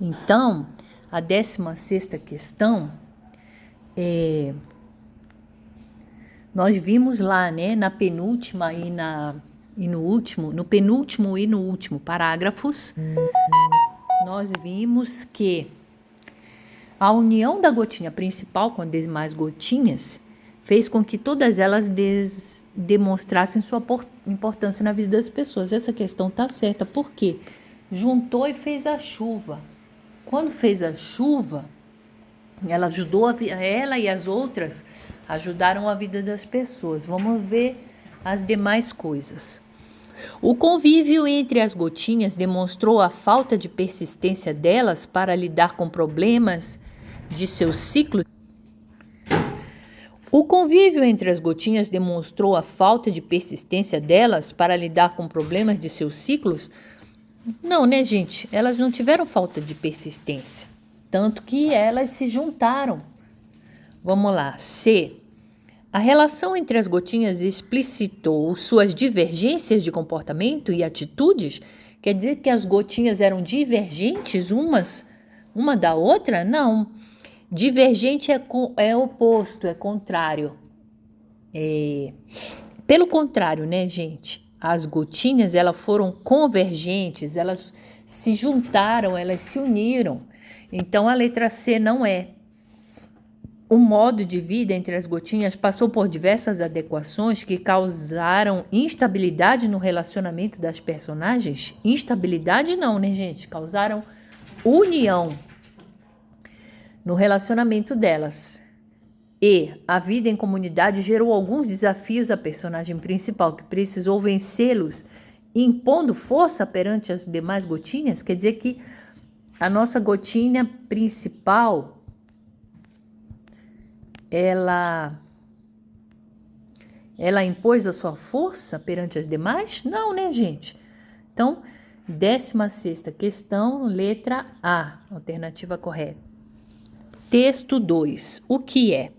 Então, a 16ª questão, nós vimos lá, né, na penúltima no penúltimo e no último parágrafos, nós vimos que a união da gotinha principal com as demais gotinhas fez com que todas elas demonstrassem sua importância na vida das pessoas. Essa questão está certa, porque juntou e fez a chuva. Quando fez a chuva, ela ajudou ela e as outras ajudaram a vida das pessoas. Vamos ver as demais coisas. O convívio entre as gotinhas demonstrou a falta de persistência delas para lidar com problemas de seu ciclo. O convívio entre as gotinhas demonstrou a falta de persistência delas para lidar com problemas de seus ciclos? Não, né, gente? Elas não tiveram falta de persistência, tanto que elas se juntaram. Vamos lá. C. A relação entre as gotinhas explicitou suas divergências de comportamento e atitudes? Quer dizer que as gotinhas eram divergentes uma da outra? Não. Divergente é oposto, é contrário. Pelo contrário, né, gente? As gotinhas, elas foram convergentes, elas se juntaram, elas se uniram. Então, a letra C não é. O modo de vida entre as gotinhas passou por diversas adequações que causaram instabilidade no relacionamento das personagens. Instabilidade não, né, gente? Causaram união no relacionamento delas. E a vida em comunidade gerou alguns desafios à personagem principal, que precisou vencê-los, impondo força perante as demais gotinhas. Quer dizer que a nossa gotinha principal, ela impôs a sua força perante as demais? Não, né, gente? Então, 16ª questão, letra A, alternativa correta. Texto 2. O que é?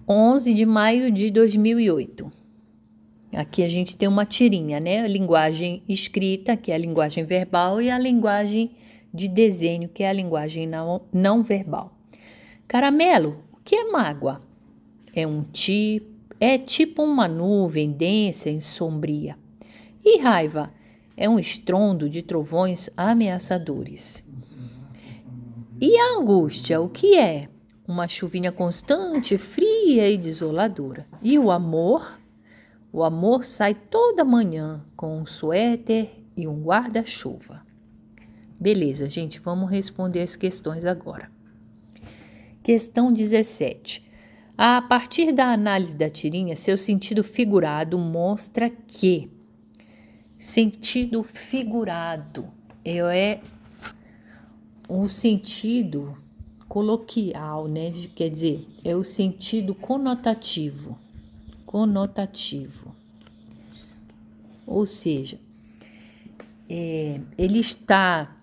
11 de maio de 2008. Aqui a gente tem uma tirinha, né? A linguagem escrita, que é a linguagem verbal, e a linguagem de desenho, que é a linguagem não verbal. Caramelo, o que é mágoa? É tipo uma nuvem densa e sombria. E raiva? É um estrondo de trovões ameaçadores. E a angústia, o que é? Uma chuvinha constante, fria e desoladora. E o amor? O amor sai toda manhã com um suéter e um guarda-chuva. Beleza, gente, vamos responder as questões agora. Questão 17. A partir da análise da tirinha, seu sentido figurado mostra que sentido figurado é um sentido coloquial, né? Quer dizer, é o sentido conotativo. Ou seja, ele está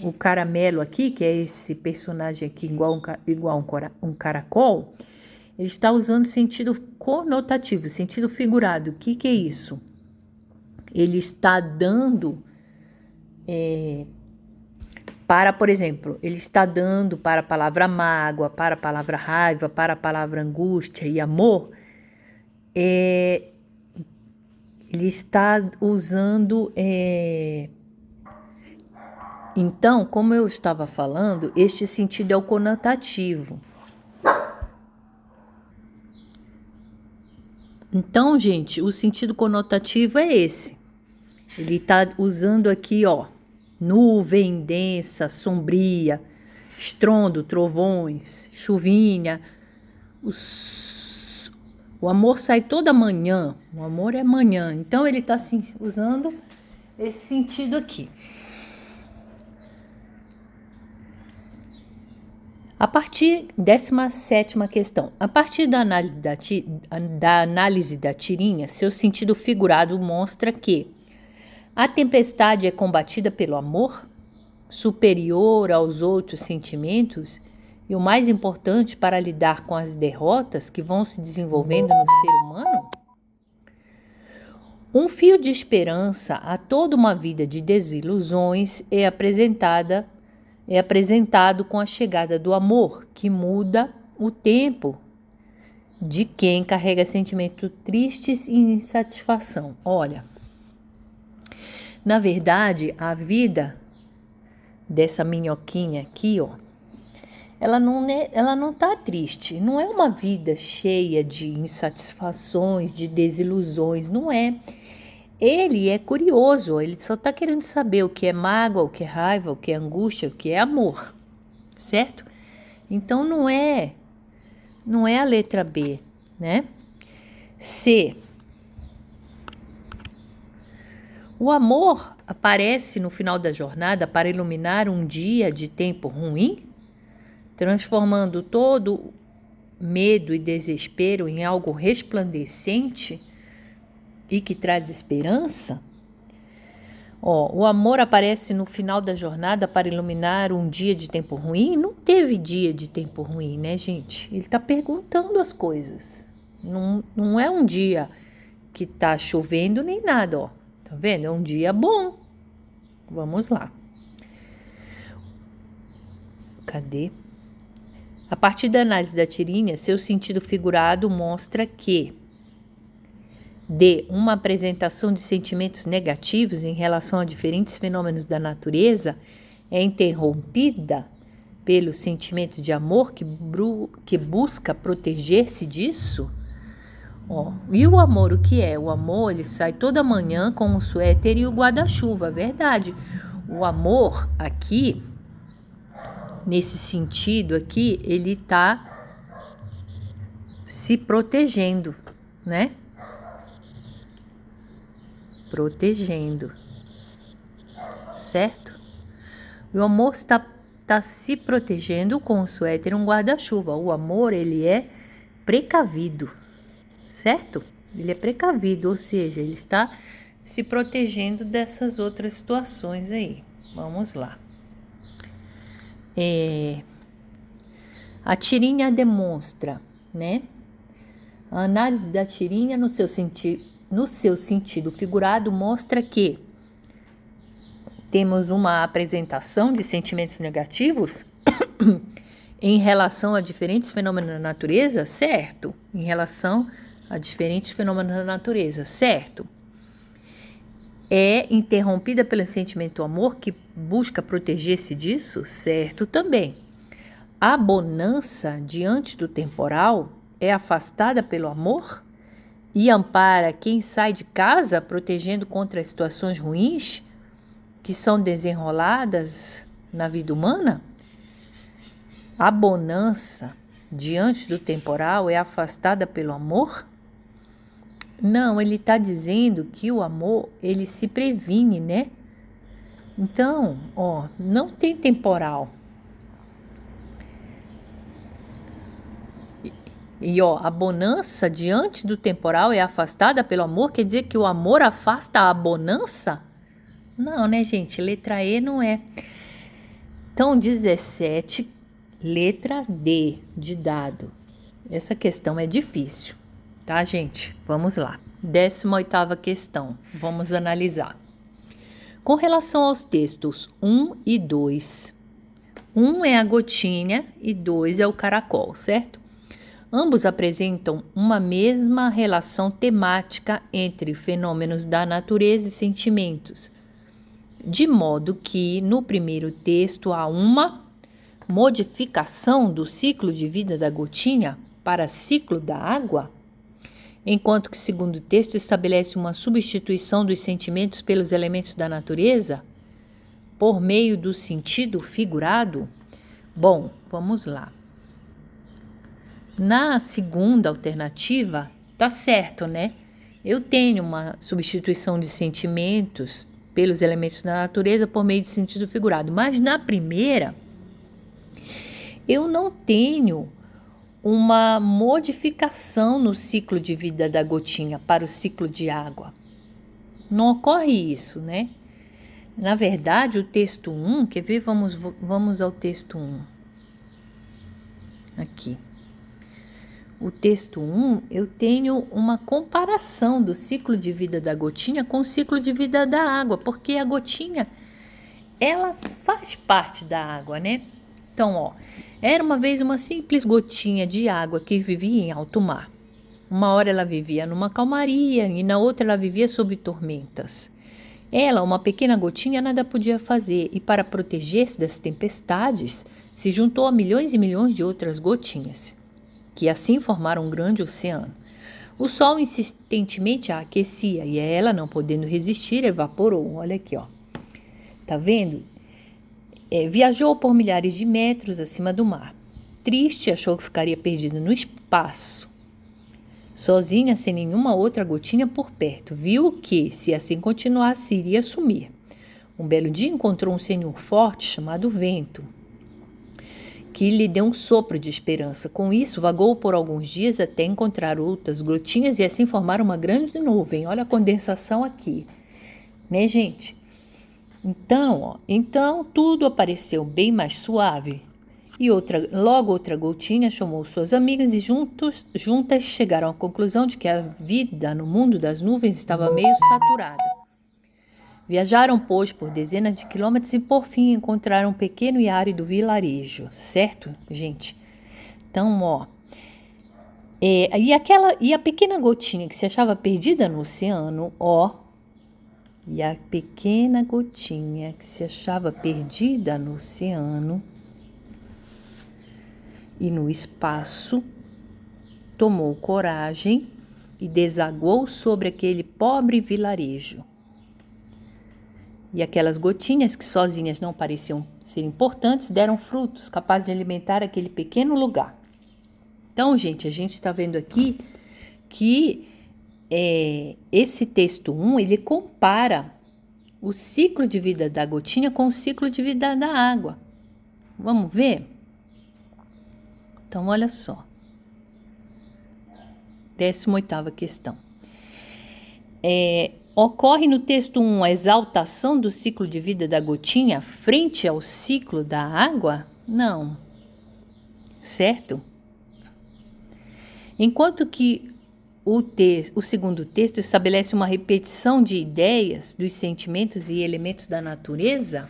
o caramelo aqui, que é esse personagem aqui igual um caracol, ele está usando sentido conotativo, sentido figurado. O que é isso? Ele está dando por exemplo, ele está dando para a palavra mágoa, para a palavra raiva, para a palavra angústia e amor, ele está usando. Então, como eu estava falando, este sentido é o conotativo. Então, gente, o sentido conotativo é esse. Ele está usando aqui, ó, nuvem densa, sombria, estrondo, trovões, chuvinha. O amor sai toda manhã. O amor é manhã. Então, ele está assim, usando esse sentido aqui. A partir, 17ª questão. A partir da análise da tirinha, seu sentido figurado mostra que a tempestade é combatida pelo amor, superior aos outros sentimentos, e o mais importante para lidar com as derrotas que vão se desenvolvendo no ser humano? Um fio de esperança a toda uma vida de desilusões é apresentado com a chegada do amor, que muda o tempo de quem carrega sentimentos tristes e insatisfação. Olha, na verdade, a vida dessa minhoquinha aqui, ó, ela não tá triste. Não é uma vida cheia de insatisfações, de desilusões, não é. Ele é curioso, ele só tá querendo saber o que é mágoa, o que é raiva, o que é angústia, o que é amor, certo? Então não é a letra B, né? C. O amor aparece no final da jornada para iluminar um dia de tempo ruim, transformando todo medo e desespero em algo resplandecente e que traz esperança. O amor aparece no final da jornada para iluminar um dia de tempo ruim. Não teve dia de tempo ruim, né, gente? Ele está perguntando as coisas. Não é um dia que está chovendo nem nada, ó. Tá vendo? É um dia bom. Vamos lá. Cadê? A partir da análise da tirinha, seu sentido figurado mostra que uma apresentação de sentimentos negativos em relação a diferentes fenômenos da natureza é interrompida pelo sentimento de amor que busca proteger-se disso. E o amor, o que é? O amor, ele sai toda manhã com o suéter e o guarda-chuva, verdade. O amor aqui, nesse sentido aqui, ele está se protegendo, né? Protegendo, certo? O amor está se protegendo com o suéter e um guarda-chuva. O amor, ele é precavido, certo? Ele é precavido, ou seja, ele está se protegendo dessas outras situações aí. Vamos lá. A tirinha demonstra, né? A análise da tirinha no seu sentido figurado mostra que temos uma apresentação de sentimentos negativos em relação a diferentes fenômenos da natureza, certo? Em relação a diferentes fenômenos da natureza, certo? É interrompida pelo sentimento do amor que busca proteger-se disso, certo também. A bonança diante do temporal é afastada pelo amor e ampara quem sai de casa protegendo contra as situações ruins que são desenroladas na vida humana? A bonança diante do temporal é afastada pelo amor? Não, ele está dizendo que o amor, ele se previne, né? Então, não tem temporal. A bonança diante do temporal é afastada pelo amor, quer dizer que o amor afasta a bonança? Não, né, gente? Letra E não é. Então, 17, letra D de dado. Essa questão é difícil, tá, gente? Vamos lá. 18ª questão. Vamos analisar. Com relação aos textos 1 e 2. 1 é a gotinha e 2 é o caracol, certo? Ambos apresentam uma mesma relação temática entre fenômenos da natureza e sentimentos, de modo que no primeiro texto há uma modificação do ciclo de vida da gotinha para ciclo da água, enquanto que o segundo texto estabelece uma substituição dos sentimentos pelos elementos da natureza por meio do sentido figurado. Bom, vamos lá. Na segunda alternativa, tá certo, né? Eu tenho uma substituição de sentimentos pelos elementos da natureza por meio de sentido figurado. Mas na primeira, eu não tenho uma modificação no ciclo de vida da gotinha para o ciclo de água. Não ocorre isso, né? Na verdade, o texto 1, quer ver? Vamos ao texto 1. Aqui. o texto 1, eu tenho uma comparação do ciclo de vida da gotinha com o ciclo de vida da água, porque a gotinha, ela faz parte da água, né? Então, ó, era uma vez uma simples gotinha de água que vivia em alto mar. Uma hora ela vivia numa calmaria e na outra ela vivia sob tormentas. Ela, uma pequena gotinha, nada podia fazer e para proteger-se das tempestades, se juntou a milhões e milhões de outras gotinhas, que assim formaram um grande oceano. O sol insistentemente a aquecia e ela, não podendo resistir, evaporou. Olha aqui, ó. Tá vendo? Viajou por milhares de metros acima do mar. Triste, achou que ficaria perdida no espaço. Sozinha, sem nenhuma outra gotinha por perto, viu que, se assim continuasse, iria sumir. Um belo dia encontrou um senhor forte chamado Vento, que lhe deu um sopro de esperança. Com isso, vagou por alguns dias até encontrar outras gotinhas e assim formar uma grande nuvem. Olha a condensação aqui, né, gente? Então tudo apareceu bem mais suave. E logo outra gotinha chamou suas amigas e juntas chegaram à conclusão de que a vida no mundo das nuvens estava meio saturada. Viajaram, pois, por dezenas de quilômetros e, por fim, encontraram um pequeno e árido vilarejo. Certo, gente? Então, ó... E a pequena gotinha que se achava perdida no oceano, ó... E a pequena gotinha que se achava perdida no oceano e no espaço, tomou coragem e desaguou sobre aquele pobre vilarejo. E aquelas gotinhas que sozinhas não pareciam ser importantes, deram frutos capazes de alimentar aquele pequeno lugar. Então, gente, a gente está vendo aqui que esse texto 1, ele compara o ciclo de vida da gotinha com o ciclo de vida da água. Vamos ver? Então, olha só. 18ª questão. Ocorre no texto 1 a exaltação do ciclo de vida da gotinha frente ao ciclo da água? Não. Certo? Enquanto que o segundo texto estabelece uma repetição de ideias dos sentimentos e elementos da natureza,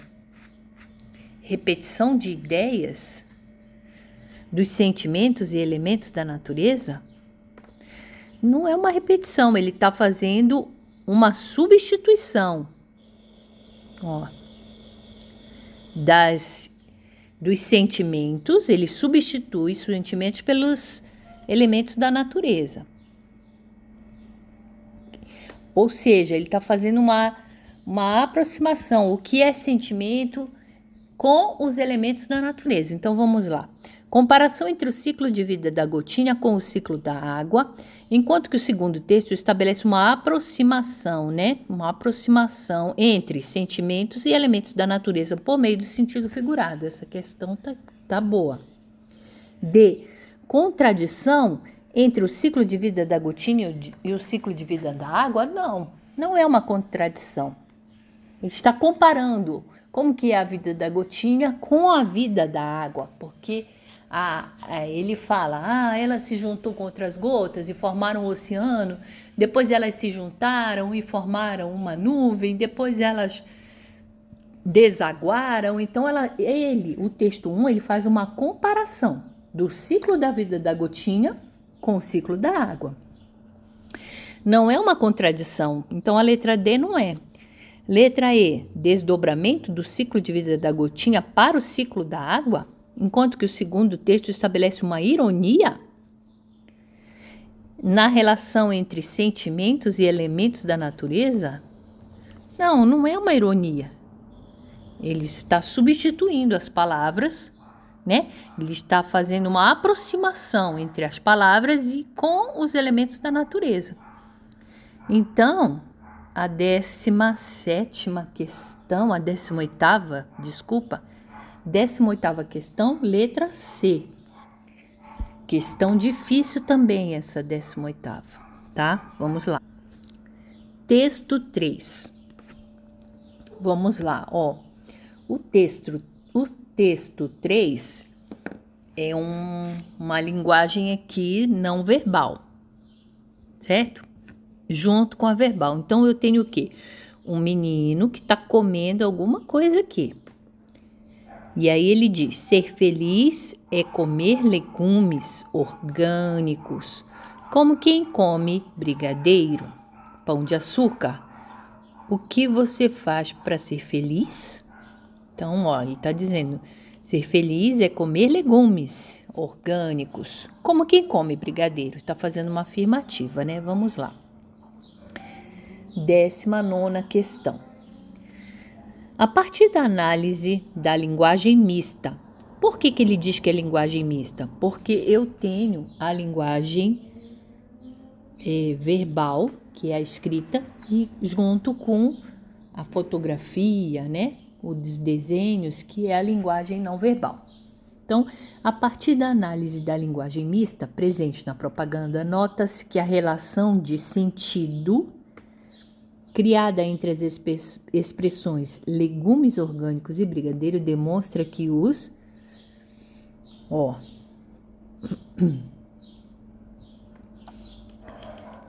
repetição de ideias dos sentimentos e elementos da natureza, não é uma repetição, ele está fazendo uma substituição, ó, dos sentimentos, ele substitui os sentimentos pelos elementos da natureza. Ou seja, ele está fazendo uma aproximação, o que é sentimento com os elementos da natureza. Então, vamos lá. Comparação entre o ciclo de vida da gotinha com o ciclo da água, enquanto que o segundo texto estabelece uma aproximação, né? Uma aproximação entre sentimentos e elementos da natureza por meio do sentido figurado. Essa questão tá boa. Contradição entre o ciclo de vida da gotinha e o ciclo de vida da água? Não é uma contradição. Ele está comparando como que é a vida da gotinha com a vida da água, porque ele fala, ela se juntou com outras gotas e formaram um oceano, depois elas se juntaram e formaram uma nuvem, depois elas desaguaram. Então, o texto 1, ele faz uma comparação do ciclo da vida da gotinha com o ciclo da água. Não é uma contradição, então a letra D não é. Letra E, desdobramento do ciclo de vida da gotinha para o ciclo da água, enquanto que o segundo texto estabelece uma ironia na relação entre sentimentos e elementos da natureza. Não é uma ironia. Ele está substituindo as palavras, né? Ele está fazendo uma aproximação entre as palavras e com os elementos da natureza. Então, a 18ª questão, a 18ª, desculpa, 18ª questão, letra C. Questão difícil também essa 18ª, tá? Vamos lá. Texto 3. Vamos lá, ó. O texto 3, é uma linguagem aqui não verbal, certo? Junto com a verbal. Então, eu tenho o quê? Um menino que está comendo alguma coisa aqui. E aí ele diz, ser feliz é comer legumes orgânicos, como quem come brigadeiro, pão de açúcar. O que você faz para ser feliz? Então, ó, ele está dizendo, ser feliz é comer legumes orgânicos, como quem come brigadeiro. Está fazendo uma afirmativa, né? Vamos lá. 19ª questão. A partir da análise da linguagem mista. Por que ele diz que é linguagem mista? Porque eu tenho a linguagem verbal, que é a escrita, e junto com a fotografia, né? Os desenhos, que é a linguagem não verbal. Então, a partir da análise da linguagem mista presente na propaganda, nota-se que a relação de sentido criada entre as expressões legumes orgânicos e brigadeiro demonstra que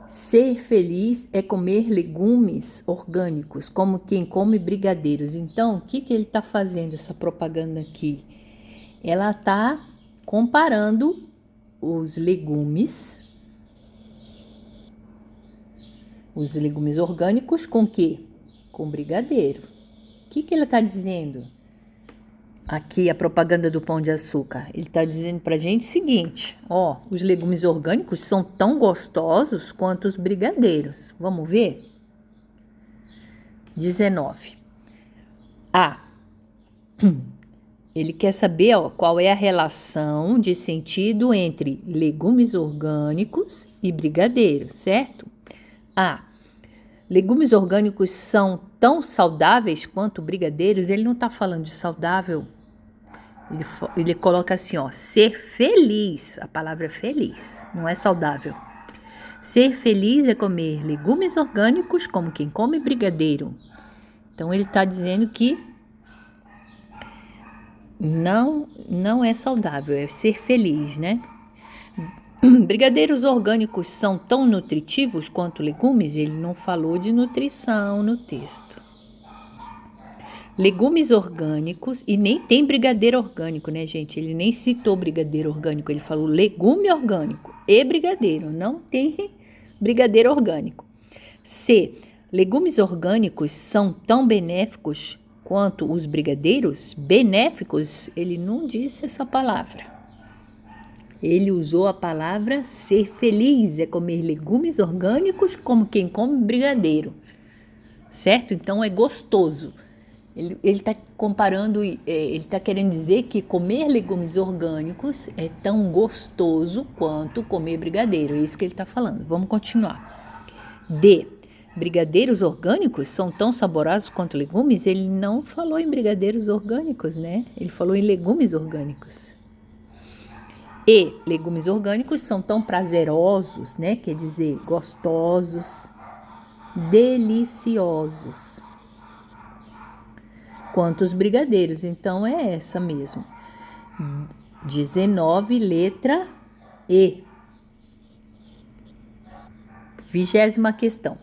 ser feliz é comer legumes orgânicos, como quem come brigadeiros. Então, o que ele está fazendo, essa propaganda aqui? Ela está comparando os legumes orgânicos com o quê? Com brigadeiro. O que ela está dizendo? Aqui a propaganda do Pão de Açúcar. Ele está dizendo para a gente o seguinte, ó, os legumes orgânicos são tão gostosos quanto os brigadeiros. Vamos ver? 19. Ele quer saber, ó, qual é a relação de sentido entre legumes orgânicos e brigadeiros, certo? Legumes orgânicos são tão saudáveis quanto brigadeiros. Ele não está falando de saudável. Ele coloca assim, ó, ser feliz. A palavra é feliz, não é saudável. Ser feliz é comer legumes orgânicos como quem come brigadeiro. Então, ele está dizendo que não é saudável, é ser feliz, né? Brigadeiros orgânicos são tão nutritivos quanto legumes? Ele não falou de nutrição no texto. Legumes orgânicos, e nem tem brigadeiro orgânico, né, gente? Ele nem citou brigadeiro orgânico, ele falou legume orgânico e brigadeiro, não tem brigadeiro orgânico. C. Legumes orgânicos são tão benéficos quanto os brigadeiros? Benéficos? Ele não disse essa palavra. Ele usou a palavra ser feliz, é comer legumes orgânicos como quem come brigadeiro, certo? Então é gostoso. Ele está comparando, ele está querendo dizer que comer legumes orgânicos é tão gostoso quanto comer brigadeiro, é isso que ele está falando. Vamos continuar. D. Brigadeiros orgânicos são tão saborosos quanto legumes? Ele não falou em brigadeiros orgânicos, né? Ele falou em legumes orgânicos. E legumes orgânicos são tão prazerosos, né? Quer dizer, gostosos, deliciosos, quanto os brigadeiros. Então, é essa mesmo. 19, letra E. 20ª questão.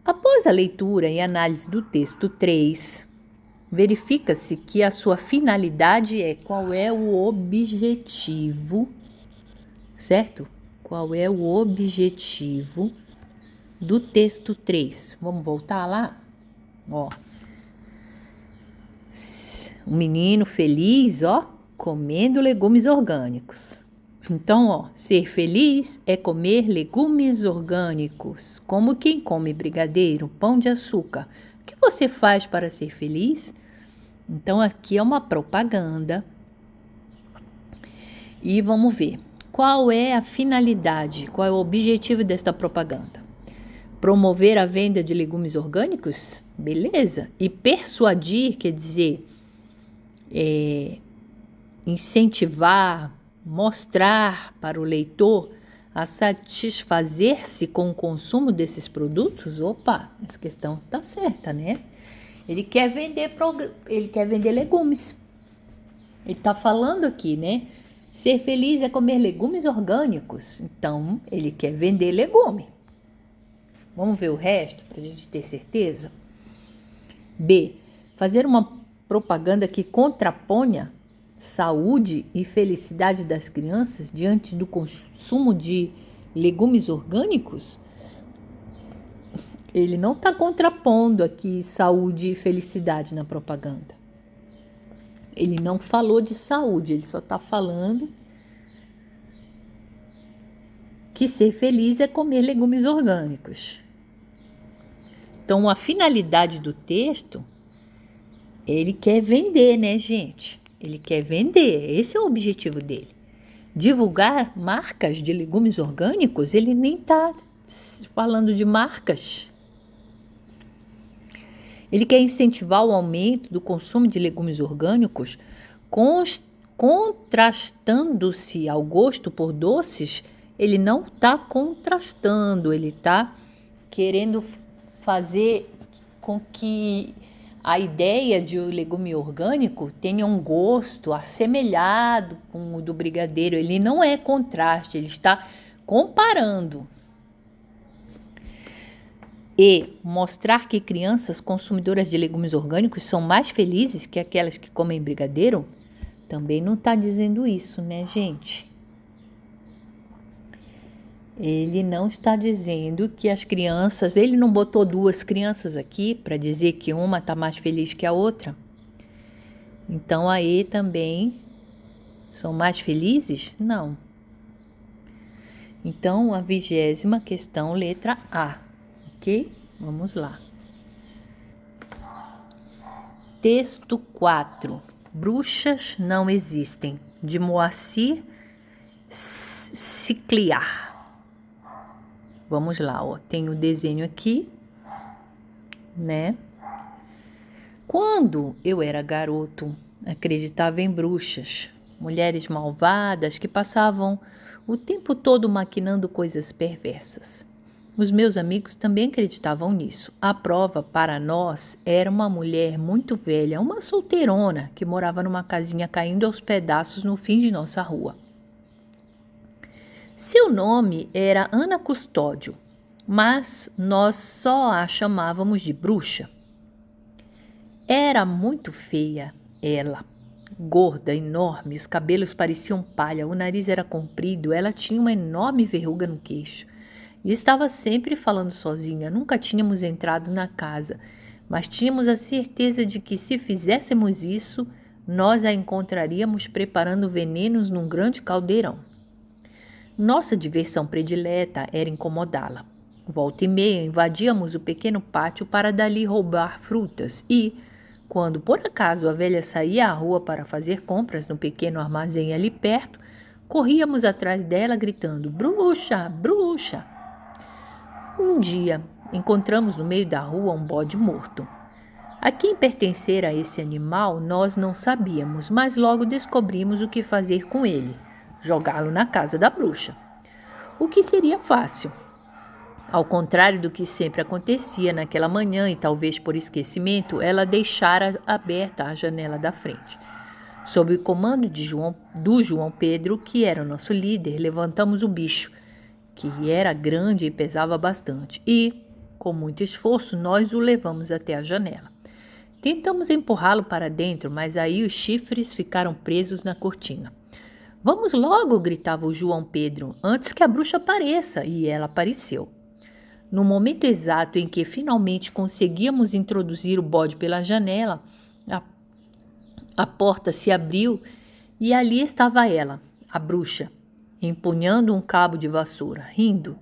Após a leitura e análise do texto 3, verifica-se que a sua finalidade é qual é o objetivo, certo? Qual é o objetivo do texto 3? Vamos voltar lá? Ó. Um menino feliz, ó, comendo legumes orgânicos. Então, ó, ser feliz é comer legumes orgânicos, como quem come brigadeiro, pão de açúcar. O que você faz para ser feliz? Então, aqui é uma propaganda. E vamos ver. Qual é a finalidade? Qual é o objetivo desta propaganda? Promover a venda de legumes orgânicos? Beleza. E persuadir, quer dizer, incentivar, mostrar para o leitor a satisfazer-se com o consumo desses produtos? Opa, essa questão está certa, né? Ele quer vender legumes. Ele está falando aqui, né? Ser feliz é comer legumes orgânicos. Então, ele quer vender legume. Vamos ver o resto para a gente ter certeza? B. Fazer uma propaganda que contraponha saúde e felicidade das crianças diante do consumo de legumes orgânicos? Ele não está contrapondo aqui saúde e felicidade na propaganda. Ele não falou de saúde, ele só está falando que ser feliz é comer legumes orgânicos. Então, a finalidade do texto, ele quer vender, né, gente? Ele quer vender, esse é o objetivo dele. Divulgar marcas de legumes orgânicos, ele nem está falando de marcas. Ele quer incentivar o aumento do consumo de legumes orgânicos, contrastando-se ao gosto por doces. Ele não está contrastando, ele está querendo fazer com que a ideia de um legume orgânico tenha um gosto assemelhado com o do brigadeiro. Ele não é contraste, ele está comparando. E mostrar que crianças consumidoras de legumes orgânicos são mais felizes que aquelas que comem brigadeiro, também não está dizendo isso, né, gente? Ele não está dizendo que as crianças... Ele não botou duas crianças aqui para dizer que uma está mais feliz que a outra. Então, aí também são mais felizes? Não. Então, a 20ª questão, letra A. Ok? Vamos lá. Texto 4. Bruxas não existem. De Moacir Cicliar. Vamos lá, ó. Tem o desenho aqui, né? Quando eu era garoto, acreditava em bruxas, mulheres malvadas que passavam o tempo todo maquinando coisas perversas. Os meus amigos também acreditavam nisso. A prova para nós era uma mulher muito velha, uma solteirona, que morava numa casinha caindo aos pedaços no fim de nossa rua. Seu nome era Ana Custódio, mas nós só a chamávamos de bruxa. Era muito feia ela, gorda, enorme, os cabelos pareciam palha, o nariz era comprido, ela tinha uma enorme verruga no queixo. E estava sempre falando sozinha. Nunca tínhamos entrado na casa, mas tínhamos a certeza de que se fizéssemos isso, nós a encontraríamos preparando venenos num grande caldeirão. Nossa diversão predileta era incomodá-la. Volta e meia invadíamos o pequeno pátio para dali roubar frutas e, quando por acaso a velha saía à rua para fazer compras no pequeno armazém ali perto, corríamos atrás dela gritando: "Bruxa, bruxa!" Um dia, encontramos no meio da rua um bode morto. A quem pertencera esse animal, nós não sabíamos, mas logo descobrimos o que fazer com ele: jogá-lo na casa da bruxa. O que seria fácil. Ao contrário do que sempre acontecia naquela manhã, e talvez por esquecimento, ela deixara aberta a janela da frente. Sob o comando do João Pedro, que era o nosso líder, levantamos o bicho, que era grande e pesava bastante, e, com muito esforço, nós o levamos até a janela. Tentamos empurrá-lo para dentro, mas aí os chifres ficaram presos na cortina. "Vamos logo!" gritava o João Pedro, "antes que a bruxa apareça", e ela apareceu. No momento exato em que finalmente conseguíamos introduzir o bode pela janela, a porta se abriu e ali estava ela, a bruxa, empunhando um cabo de vassoura, rindo.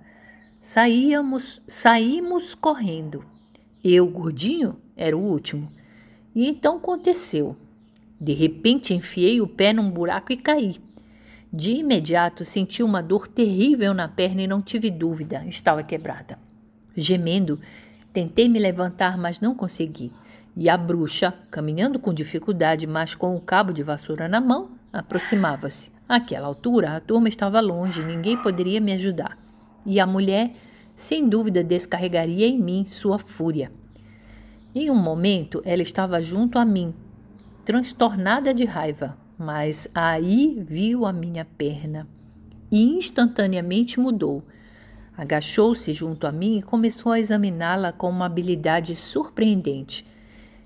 Saímos correndo. Eu, gordinho, era o último. E então aconteceu. De repente enfiei o pé num buraco e caí. De imediato senti uma dor terrível na perna e não tive dúvida, estava quebrada. Gemendo, tentei me levantar, mas não consegui. E a bruxa, caminhando com dificuldade, mas com o cabo de vassoura na mão, aproximava-se. Àquela altura, a turma estava longe, ninguém poderia me ajudar. E a mulher, sem dúvida, descarregaria em mim sua fúria. Em um momento, ela estava junto a mim, transtornada de raiva. mas aí viu a minha perna e instantaneamente mudou. Agachou-se junto a mim e começou a examiná-la com uma habilidade surpreendente.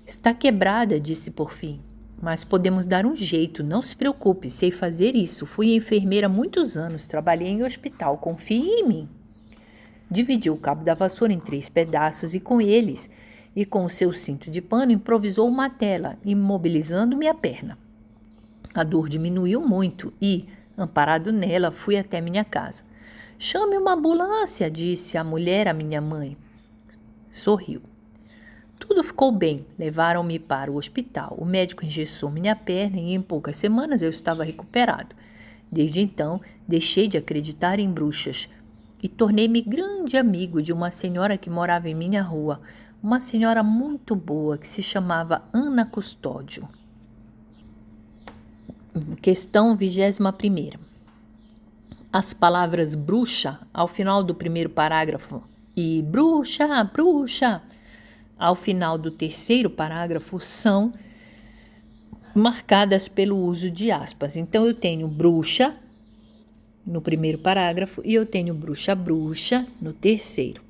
Está quebrada, disse por fim. Mas podemos dar um jeito, não se preocupe, sei fazer isso. Fui enfermeira há muitos anos, trabalhei em hospital, confie em mim. Dividiu o cabo da vassoura em 3 pedaços e com o seu cinto de pano, improvisou uma tela, imobilizando minha perna. A dor diminuiu muito e, amparado nela, fui até minha casa. Chame uma ambulância, disse a mulher à minha mãe. Sorriu. Tudo ficou bem. Levaram-me para o hospital. O médico engessou minha perna e em poucas semanas eu estava recuperado. Desde então, deixei de acreditar em bruxas e tornei-me grande amigo de uma senhora que morava em minha rua, uma senhora muito boa que se chamava Ana Custódio. Questão 21ª. As palavras bruxa ao final do primeiro parágrafo e bruxa, bruxa ao final do terceiro parágrafo são marcadas pelo uso de aspas. Então, eu tenho bruxa no primeiro parágrafo e eu tenho bruxa, bruxa no terceiro.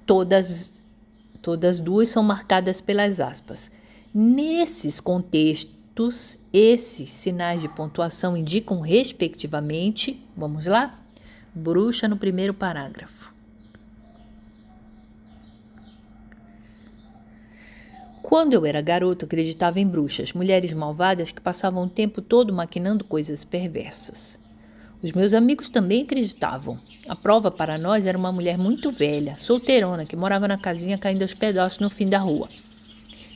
Todas duas são marcadas pelas aspas. Nesses contextos, esses sinais de pontuação indicam respectivamente, vamos lá? Bruxa no primeiro parágrafo. Quando eu era garoto, acreditava em bruxas, mulheres malvadas que passavam o tempo todo maquinando coisas perversas. Os meus amigos também acreditavam. A prova para nós era uma mulher muito velha, solteirona, que morava na casinha caindo aos pedaços no fim da rua.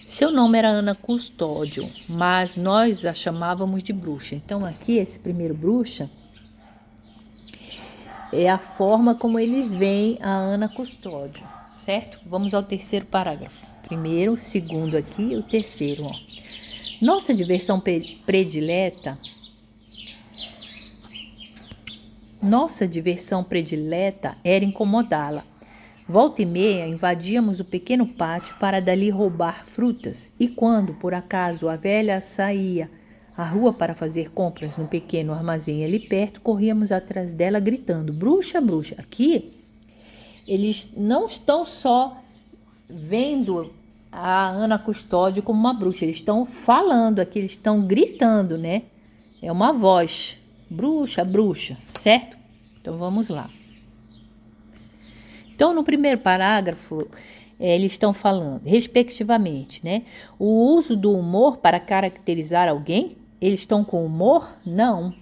Seu nome era Ana Custódio, mas nós a chamávamos de bruxa. Então aqui, esse primeiro bruxa é a forma como eles veem a Ana Custódio, certo? Vamos ao terceiro parágrafo. Primeiro, segundo aqui, o terceiro. Nossa diversão predileta era incomodá-la. Volta e meia, invadíamos o pequeno pátio para dali roubar frutas. E quando, por acaso, a velha saía à rua para fazer compras no pequeno armazém ali perto, corríamos atrás dela gritando, bruxa, bruxa. Aqui, eles não estão só vendo a Ana Custódio como uma bruxa, eles estão falando aqui, eles estão gritando, né? É uma voz, bruxa, bruxa, certo? Então, vamos lá. Então, no primeiro parágrafo, eles estão falando, respectivamente, né? O uso do humor para caracterizar alguém, eles estão com humor? Não.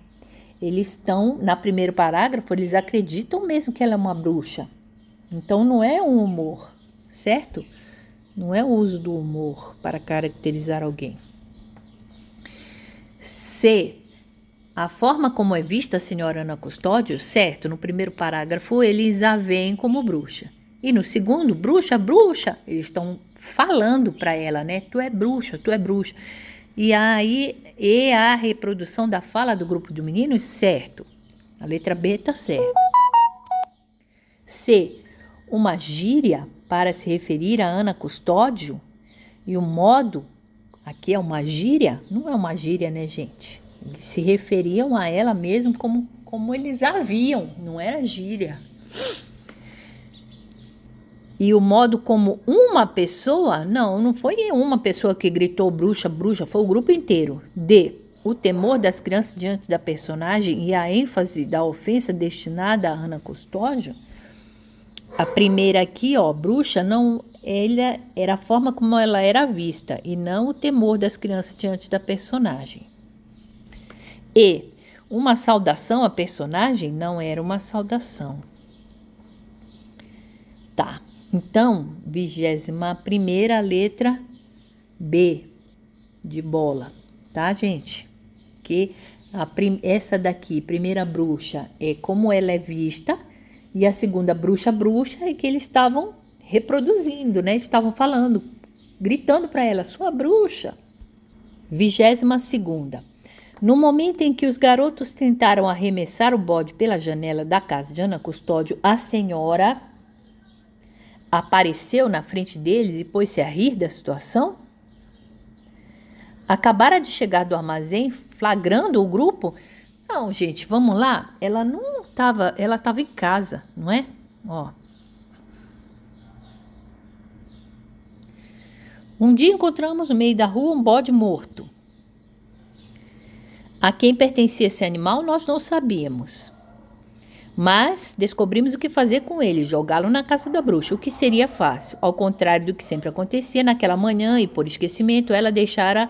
Eles estão, no primeiro parágrafo, eles acreditam mesmo que ela é uma bruxa. Então, não é um humor, certo? Não é o uso do humor para caracterizar alguém. C. A forma como é vista a senhora Ana Custódio, certo, no primeiro parágrafo eles a veem como bruxa. E no segundo, bruxa, bruxa, eles estão falando para ela, né? Tu é bruxa, tu é bruxa. E aí, a reprodução da fala do grupo de meninos, certo. A letra B está certa. C. Uma gíria para se referir a Ana Custódio. E o modo, aqui é uma gíria? Não é uma gíria, né, gente? Eles se referiam a ela mesmo como eles a viam, não era gíria. E o modo como uma pessoa, não foi uma pessoa que gritou bruxa, bruxa, foi o grupo inteiro. D. O temor das crianças diante da personagem e a ênfase da ofensa destinada a Ana Custódio. A primeira aqui, bruxa, não, ela era a forma como ela era vista e não o temor das crianças diante da personagem. E uma saudação à personagem não era uma saudação. Tá, então, 21ª letra B de bola, tá, gente? Que essa daqui, primeira bruxa, é como ela é vista, e a segunda bruxa, bruxa, é que eles estavam reproduzindo, né? Estavam falando, gritando para ela, sua bruxa. 22ª. No momento em que os garotos tentaram arremessar o bode pela janela da casa de Ana Custódio, a senhora apareceu na frente deles e pôs-se a rir da situação? Acabara de chegar do armazém, flagrando o grupo? Não, gente, vamos lá. Ela não estava, ela estava em casa, não é? Ó. Um dia encontramos no meio da rua um bode morto. A quem pertencia esse animal nós não sabíamos. Mas descobrimos o que fazer com ele, jogá-lo na casa da bruxa, o que seria fácil. Ao contrário do que sempre acontecia, naquela manhã e por esquecimento, ela deixara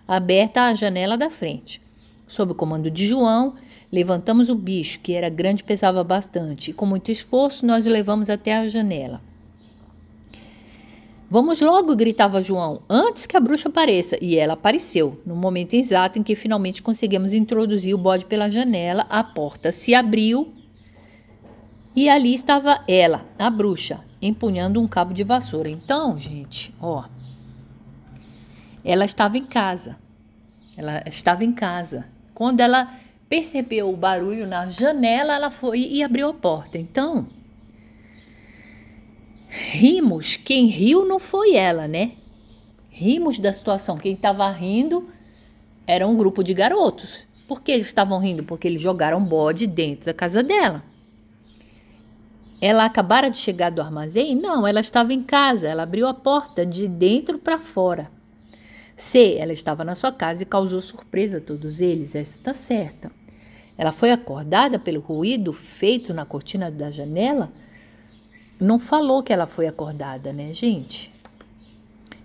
aberta a janela da frente. Sob o comando de João, levantamos o bicho, que era grande e pesava bastante, e com muito esforço nós o levamos até a janela. Vamos logo, gritava João, antes que a bruxa apareça. E ela apareceu, no momento exato em que finalmente conseguimos introduzir o bode pela janela. A porta se abriu e ali estava ela, a bruxa, empunhando um cabo de vassoura. Então, gente, ó, ela estava em casa. Ela estava em casa. Quando ela percebeu o barulho na janela, ela foi e abriu a porta. Então, rimos. Quem riu não foi ela, né? Rimos da situação. Quem estava rindo era um grupo de garotos. Por que eles estavam rindo? Porque eles jogaram bode dentro da casa dela. Ela acabara de chegar do armazém? Não, ela estava em casa. Ela abriu a porta de dentro para fora. C, ela estava na sua casa e causou surpresa a todos eles. Essa está certa. Ela foi acordada pelo ruído feito na cortina da janela? Não falou que ela foi acordada, né, gente?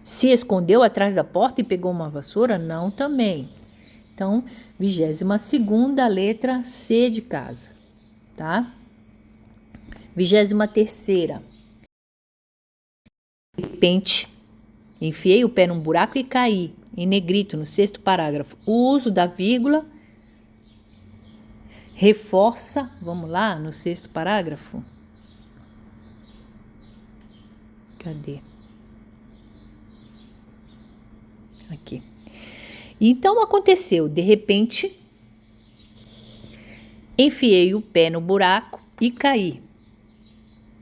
Se escondeu atrás da porta e pegou uma vassoura? Não, também. Então, 22ª letra C de casa, tá? 23ª. De repente, enfiei o pé num buraco e caí, em negrito, no 6º parágrafo. O uso da vírgula reforça, vamos lá, no 6º parágrafo. Cadê? Aqui. Então aconteceu, de repente, enfiei o pé no buraco e caí.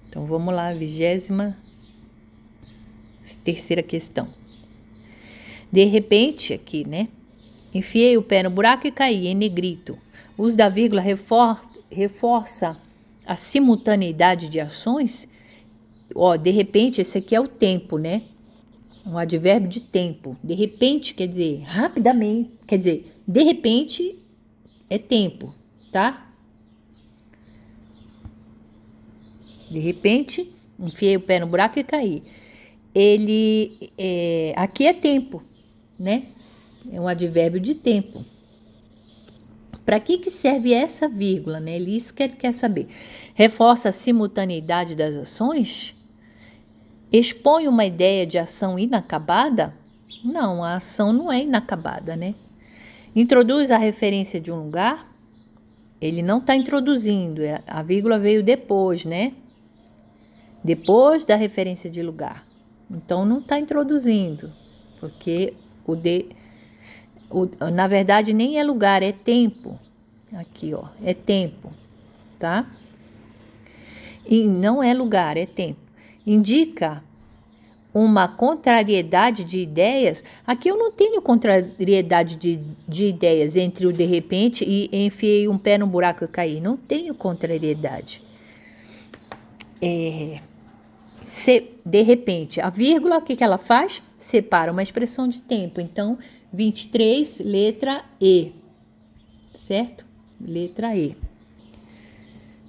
Então vamos lá, 23ª questão. De repente, aqui, né? Enfiei o pé no buraco e caí, em negrito. O uso da vírgula reforça a simultaneidade de ações. Ó, de repente, esse aqui é o tempo, né? Um advérbio de tempo. De repente quer dizer rapidamente, quer dizer, de repente é tempo, tá? De repente, enfiei o pé no buraco e caí. Aqui é tempo, né? É um advérbio de tempo. Para que serve essa vírgula, né? Isso que ele quer saber. Reforça a simultaneidade das ações? Expõe uma ideia de ação inacabada? Não, a ação não é inacabada, né? Introduz a referência de um lugar? Ele não está introduzindo, a vírgula veio depois, né? Depois da referência de lugar. Então, não está introduzindo, porque na verdade, nem é lugar, é tempo. Aqui, ó, é tempo, tá? E não é lugar, é tempo. Indica uma contrariedade de ideias. Aqui eu não tenho contrariedade de ideias entre o de repente e enfiei um pé no buraco e caí. Não tenho contrariedade. De repente, a vírgula, o que ela faz? Separa uma expressão de tempo. Então, 23, letra E. Certo? Letra E.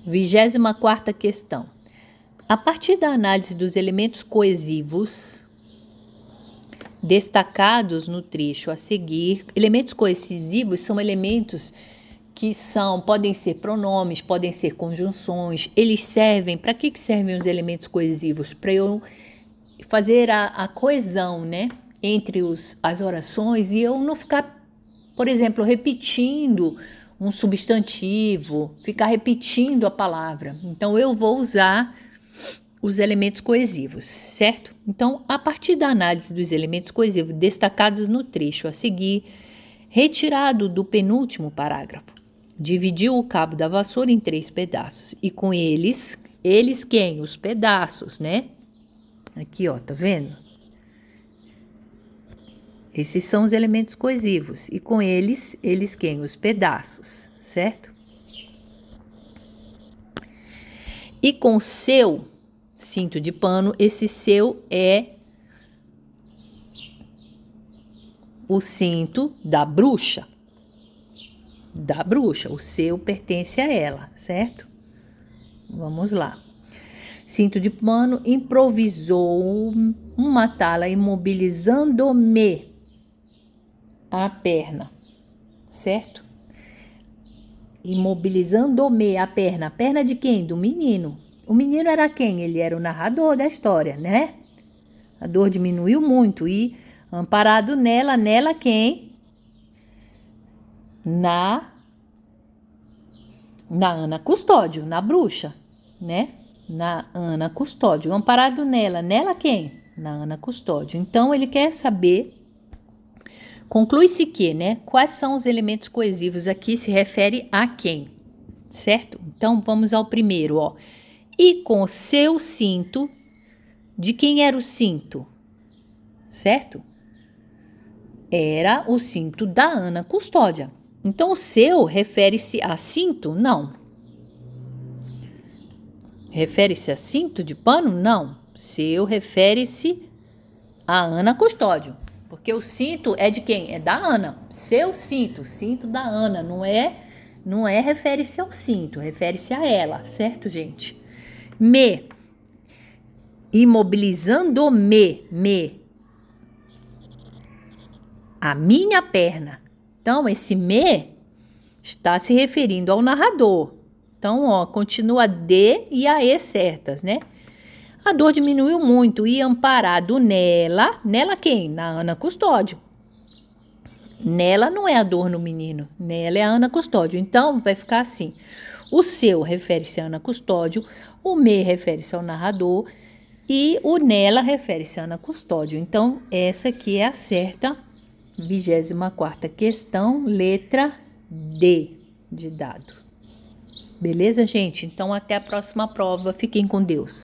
24ª questão. A partir da análise dos elementos coesivos destacados no trecho a seguir, elementos coesivos são elementos que podem ser pronomes, podem ser conjunções. Eles servem, para que servem os elementos coesivos? Para eu fazer a coesão, né, entre as orações e eu não ficar, por exemplo, repetindo um substantivo, ficar repetindo a palavra. Então, eu vou usar os elementos coesivos, certo? Então, a partir da análise dos elementos coesivos destacados no trecho a seguir, retirado do penúltimo parágrafo, dividiu o cabo da vassoura em 3 pedaços e com eles quem? Os pedaços, né? Aqui, ó, tá vendo? Esses são os elementos coesivos. E com eles quem? Os pedaços, certo? E com seu cinto de pano, esse seu é o cinto da bruxa. Da bruxa. O seu pertence a ela, certo? Vamos lá. Cinto de pano improvisou uma tala imobilizando-me a perna, certo? Imobilizando-me a perna. A perna de quem? Do menino. O menino era quem? Ele era o narrador da história, né? A dor diminuiu muito e amparado nela quem? Na Ana Custódio, na bruxa, né? Na Ana Custódio. Amparado nela quem? Na Ana Custódio. Então, ele quer saber, conclui-se que, né? Quais são os elementos coesivos aqui, se refere a quem, certo? Então, vamos ao primeiro, ó. E com seu cinto, de quem era o cinto? Certo? Era o cinto da Ana Custódia. Então, o seu refere-se a cinto? Não. Refere-se a cinto de pano? Não. Seu refere-se a Ana Custódio. Porque o cinto é de quem? É da Ana. Seu cinto, cinto da Ana. Não é refere-se ao cinto, refere-se a ela, certo, gente? Imobilizando-me, a minha perna. Então, esse me está se referindo ao narrador. Então, ó, continua D e a E certas, né? A dor diminuiu muito e amparado nela quem? Na Ana Custódio. Nela não é a dor no menino, nela é a Ana Custódio. Então, vai ficar assim. O seu refere-se a Ana Custódio, o me refere-se ao narrador e o nela refere-se a Ana Custódio. Então, essa aqui é a certa 24ª questão, letra D de dado. Beleza, gente? Então, até a próxima prova. Fiquem com Deus.